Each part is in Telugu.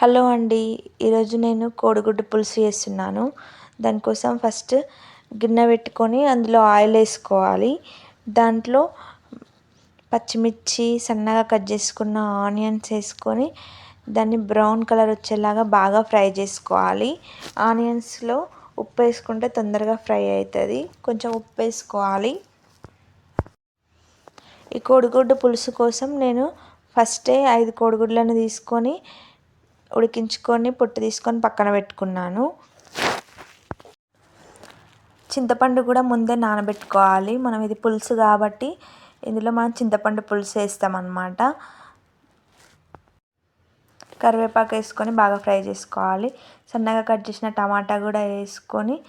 హలో అండి. ఈరోజు నేను కోడిగుడ్డు పులుసు చేస్తున్నాను. దానికోసం ఫస్ట్ గిన్నె పెట్టుకొని అందులో ఆయిల్ వేసుకోవాలి. దాంట్లో పచ్చిమిర్చి సన్నగా కట్ చేసుకున్న ఆనియన్స్ వేసుకొని దాన్ని బ్రౌన్ కలర్ వచ్చేలాగా బాగా ఫ్రై చేసుకోవాలి. ఆనియన్స్లో ఉప్పు వేసుకుంటే తొందరగా ఫ్రై అవుతుంది. కొంచెం ఉప్పు వేసుకోవాలి. ఈ కోడిగుడ్డు పులుసు కోసం నేను ఫస్టే 5 కోడిగుడ్లను తీసుకొని ఉడికించుకొని పొట్టు తీసుకొని పక్కన పెట్టుకున్నాను. చింతపండు కూడా ముందే నానబెట్టుకోవాలి. మనం ఇది పులుసు కాబట్టి ఇందులో మనం చింతపండు పులుసు వేస్తామన్నమాట. కరివేపాకు వేసుకొని బాగా ఫ్రై చేసుకోవాలి. సన్నగా కట్ చేసిన టమాటా కూడా వేసుకొని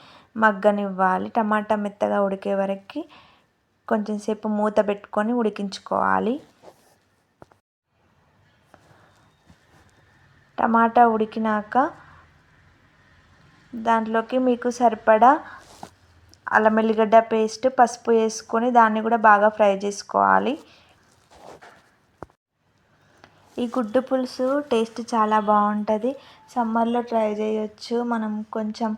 మగ్గనివ్వాలి. టమాటా మెత్తగా ఉడికే వరకు కొంచెం సేపు మూత పెట్టుకొని ఉడికించుకోవాలి. టమాటా ఉడికినాక దాంట్లోకి మీకు సరిపడా అల్లం వెల్లిగడ్డ పేస్ట్, పసుపు వేసుకొని దాన్ని కూడా బాగా ఫ్రై చేసుకోవాలి. ఈ గుడ్డు పులుసు టేస్ట్ చాలా బాగుంటుంది. సమ్మర్లో ట్రై చేయొచ్చు. మనం కొంచెం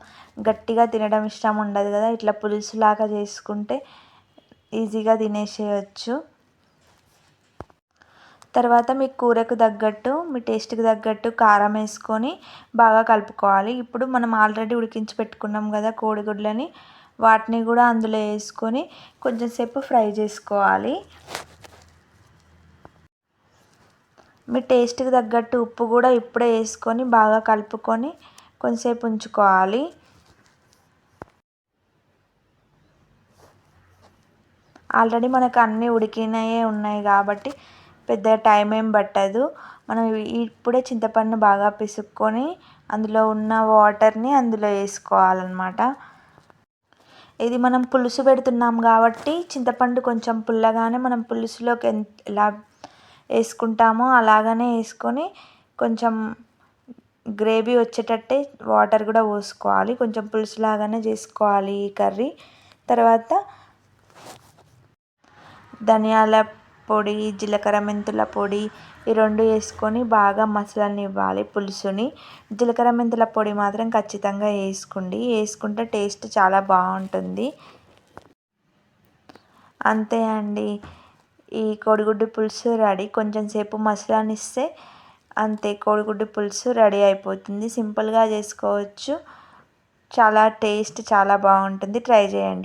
గట్టిగా తినడం ఇష్టం ఉండదు కదా, ఇట్లా పులుసులాగా చేసుకుంటే ఈజీగా తినేసేయచ్చు. తర్వాత మీ కూరకు తగ్గట్టు, మీ టేస్ట్కి తగ్గట్టు కారం వేసుకొని బాగా కలుపుకోవాలి. ఇప్పుడు మనం ఆల్రెడీ ఉడికించి పెట్టుకున్నాం కదా కోడిగుడ్లని, వాటిని కూడా అందులో వేసుకొని కొంచెం సేపు ఫ్రై చేసుకోవాలి. మీ టేస్ట్కి తగ్గట్టు ఉప్పు కూడా ఇప్పుడే వేసుకొని బాగా కలుపుకొని కొంచెంసేపు ఉంచుకోవాలి. ఆల్రెడీ మనకు అన్నీ ఉడికినయే ఉన్నాయి కాబట్టి పెద్ద టైం ఏం పట్టదు. మనం ఇప్పుడే చింతపండు బాగా పిసుక్కొని అందులో ఉన్న వాటర్ని అందులో వేసుకోవాలన్నమాట. ఇది మనం పులుసు పెడుతున్నాం కాబట్టి చింతపండు కొంచెం పుల్లగానే మనం పులుసులోకి ఎలా వేసుకుంటామో అలాగనే వేసుకొని కొంచెం గ్రేవీ వచ్చేటట్టే వాటర్ కూడా పోసుకోవాలి. కొంచెం పులుసులాగానే చేసుకోవాలి ఈ కర్రీ. తర్వాత ధనియాల పొడి, జీలకర్ర మెంతుల పొడి ఈ రెండు వేసుకొని బాగా మసలనివ్వాలి పులుసుని. జీలకర్ర మెంతుల పొడి మాత్రం ఖచ్చితంగా వేసుకుంటే టేస్ట్ చాలా బాగుంటుంది. అంతే అండి, ఈ కోడిగుడ్డు పులుసు రెడీ. కొంచెం సేపు మసలనిస్తే అంతే, కోడిగుడ్డు పులుసు రెడీ అయిపోతుంది. సింపుల్గా చేసుకోవచ్చు. చాలా బాగుంటుంది. ట్రై చేయండి.